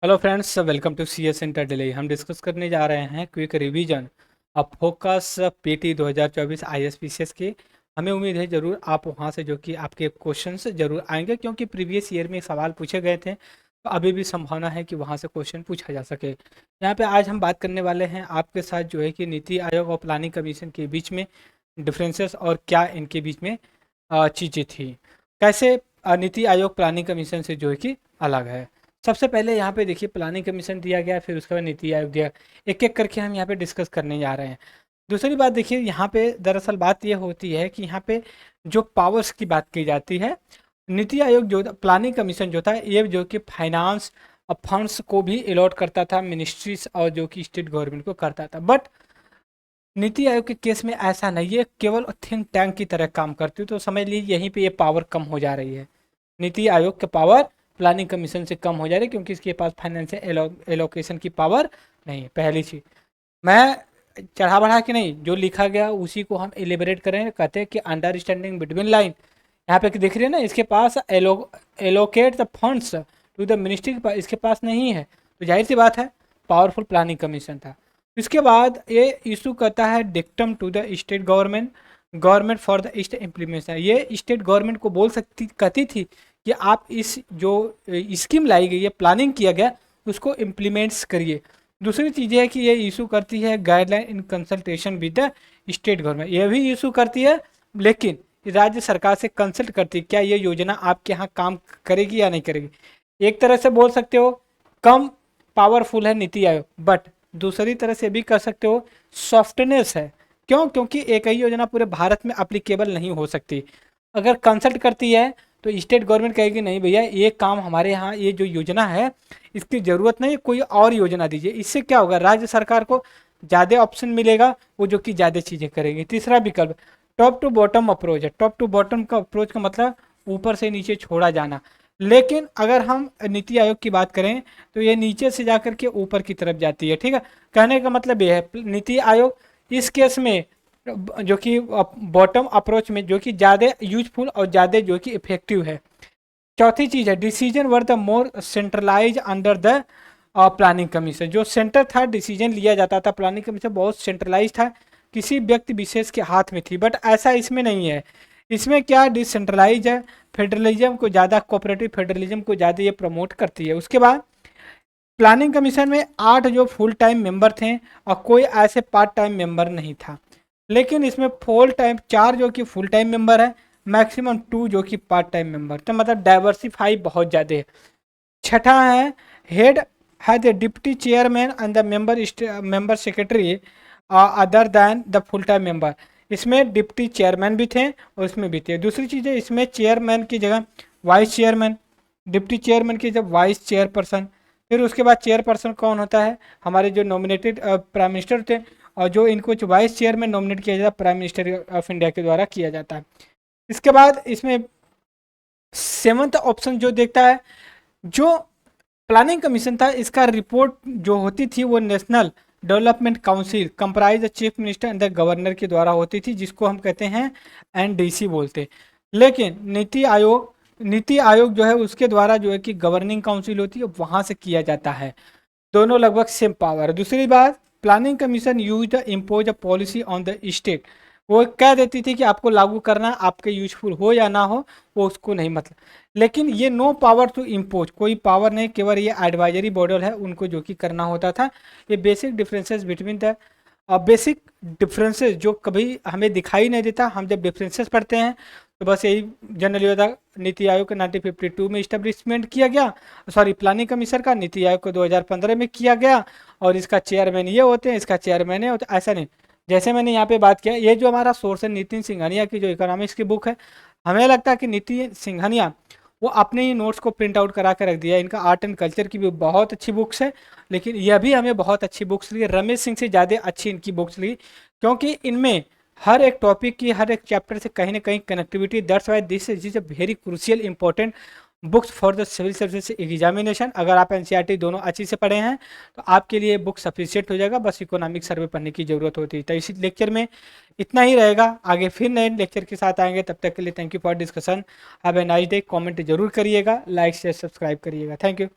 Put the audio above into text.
Hello friends, welcome to C S centre Delhi. हम discuss करने जा रहे हैं क्विक रिवीजन अब फोकस पीटी 2024 आईएसपीसीएस की। हमें उम्मीद है ज़रूर आप वहां से जो कि आपके क्वेश्चंस ज़रूर आएंगे, क्योंकि प्रीवियस ईयर में सवाल पूछे गए थे, तो अभी भी संभावना है कि वहां से क्वेश्चन पूछा जा सके। यहाँ पे आज हम बात करने वाले हैं आपके साथ जो है कि नीति आयोग और प्लानिंग कमीशन के बीच में डिफरेंसेस और क्या इनके बीच में चीज़ें थी, कैसे नीति आयोग प्लानिंग कमीशन से जो है कि अलग है। सबसे पहले यहाँ पे देखिए प्लानिंग कमीशन दिया गया, फिर उसके बाद नीति आयोग दिया। एक एक करके हम यहाँ पे डिस्कस करने जा रहे हैं। दूसरी बात देखिए, यहाँ पे दरअसल बात ये होती है कि यहाँ पे जो पावर्स की बात की जाती है, नीति आयोग जो प्लानिंग कमीशन जो था ये जो कि फाइनेंस और फंड्स को भी अलॉट करता था मिनिस्ट्रीज और जो कि स्टेट गवर्नमेंट को करता था। बट नीति आयोग के केस में ऐसा नहीं है, केवल थिंक टैंक की तरह काम करती है। तो समझ लीजिए यहीं पे ये पावर कम हो जा रही है। नीति आयोग का पावर प्लानिंग कमीशन से कम हो जा रही है, क्योंकि इसके पास फाइनेंशियल एलोकेशन की पावर नहीं है। पहली चीज, मैं चढ़ा बढ़ा के नहीं, जो लिखा गया उसी को हम एलिबरेट करें। कहते हैं कि अंडरस्टैंडिंग बिटवीन लाइन, यहाँ पे देख रहे हैं ना, इसके पास allocate the funds to the ministry, इसके पास नहीं है। तो जाहिर सी बात है पावरफुल प्लानिंग कमीशन था। इसके बाद ये इशू करता है dictum to the state government for the east implementation. ये स्टेट गवर्नमेंट को बोल सकती कहती थी कि आप इस जो स्कीम लाई गई है, प्लानिंग किया गया, उसको इम्प्लीमेंट्स करिए। दूसरी चीज़ है कि ये इशू करती है guideline in consultation with the state government. ये भी इशू करती है, लेकिन राज्य सरकार से कंसल्ट करती है क्या ये योजना आपके यहाँ काम करेगी या नहीं करेगी। एक तरह से बोल सकते हो कम पावरफुल है नीति आयोग, बट दूसरी तरह से भी कर सकते हो सॉफ्टनेस है। क्यों? क्योंकि एक ही योजना पूरे भारत में अप्लीकेबल नहीं हो सकती। अगर कंसल्ट करती है तो स्टेट गवर्नमेंट कहेगी नहीं भैया, ये काम हमारे यहाँ, ये जो योजना है इसकी ज़रूरत नहीं, कोई और योजना दीजिए। इससे क्या होगा, राज्य सरकार को ज़्यादा ऑप्शन मिलेगा, वो जो कि ज़्यादा चीज़ें करेगी। तीसरा विकल्प टॉप टू बॉटम अप्रोच है। टॉप टू बॉटम का अप्रोच का मतलब ऊपर से नीचे छोड़ा जाना। लेकिन अगर हम नीति आयोग की बात करें तो ये नीचे से जाकर के ऊपर की तरफ जाती है। ठीक है, कहने का मतलब ये है नीति आयोग इस केस में जो कि बॉटम अप्रोच में जो कि ज़्यादा यूजफुल और ज़्यादा जो कि इफेक्टिव है। चौथी चीज़ है decision were the more centralize under the planning commission. जो सेंटर था, डिसीजन लिया जाता था, प्लानिंग कमीशन बहुत सेंट्रलाइज था, किसी व्यक्ति विशेष के हाथ में थी। बट ऐसा इसमें नहीं है। इसमें क्या डिसेंट्रलाइज है, फेडरलिज्म को ज़्यादा, कोऑपरेटिव फेडरलिज्म को ज़्यादा ये प्रमोट करती है। उसके बाद प्लानिंग कमीशन में 8 जो फुल टाइम मेंबर थे और कोई ऐसे पार्ट टाइम मेंबर नहीं था। लेकिन इसमें फुल टाइम 4 जो कि फुल टाइम मेंबर है, मैक्सिमम 2 जो कि पार्ट टाइम मेंबर। तो मतलब डाइवर्सिफाई बहुत ज़्यादा है। छठा है हेड है the deputy chairman and the member secretary other than the full time member. इसमें डिप्टी चेयरमैन भी थे और इसमें भी थे। दूसरी चीज़ है, इसमें चेयरमैन की जगह वाइस चेयरमैन, डिप्टी चेयरमैन की जगह वाइस चेयरपर्सन। फिर उसके बाद चेयरपर्सन कौन होता है, हमारे जो नॉमिनेटेड प्राइम मिनिस्टर थे, और जो इनको वाइस चेयरमैन नॉमिनेट किया जाता है प्राइम मिनिस्टर ऑफ इंडिया के द्वारा किया जाता है। इसके बाद इसमें सेवंथ ऑप्शन जो देखता है, जो प्लानिंग कमीशन था, इसका रिपोर्ट जो होती थी वो national development council comprise chief minister and the governor के द्वारा होती थी, जिसको हम कहते हैं एनडीसी बोलते। लेकिन नीति आयोग जो है उसके द्वारा जो है कि गवर्निंग काउंसिल होती है, वहाँ से किया जाता है। दोनों लगभग सेम पावर है। दूसरी बात, planning commission use the impose a policy on the state. वो कह देती थी कि आपको लागू करना, आपके यूजफुल हो या ना हो वो उसको नहीं मतलब। लेकिन ये नो पावर टू इम्पोज, कोई पावर नहीं, केवल ये एडवाइजरी बॉडी है, उनको जो कि करना होता था। ये basic differences between the basic differences जो कभी हमें दिखाई नहीं देता। हम जब डिफरेंसेस पढ़ते हैं तो बस यही जनरली होता। नीति आयोग का 1952 में इस्टेब्लिशमेंट किया गया, सॉरी प्लानिंग कमीशन का नीति आयोग को 2015 में किया गया, और इसका चेयरमैन ये होते हैं, इसका चेयरमैन ये होता है। ऐसा नहीं, जैसे मैंने यहाँ पे बात किया, ये जो हमारा सोर्स है नितिन सिंघानिया की जो इकोनॉमिक्स की बुक है, हमें लगता है कि नितिन सिंघानिया वो अपने ही नोट्स को प्रिंट आउट करा कर रख दिया। इनका आर्ट एंड कल्चर की भी बहुत अच्छी बुक्स है, लेकिन यह भी हमें बहुत अच्छी बुक्स ली, रमेश सिंह से ज़्यादा अच्छी इनकी बुक्स ली, क्योंकि इनमें हर एक टॉपिक की, हर एक चैप्टर से कहीं ना कहीं connectivity. That's why this is a very crucial important books for the civil service examination. अगर आप एनसीईआरटी दोनों अच्छी से पढ़े हैं तो आपके लिए बुक सफिशिएंट हो जाएगा, बस इकोनॉमिक सर्वे पढ़ने की जरूरत होती है। तो इसी लेक्चर में इतना ही रहेगा, आगे फिर नए लेक्चर के साथ आएंगे। तब तक के लिए thank you for discussion. Have a nice day. Comment जरूर करिएगा, लाइक शेयर सब्सक्राइब करिएगा। Thank you.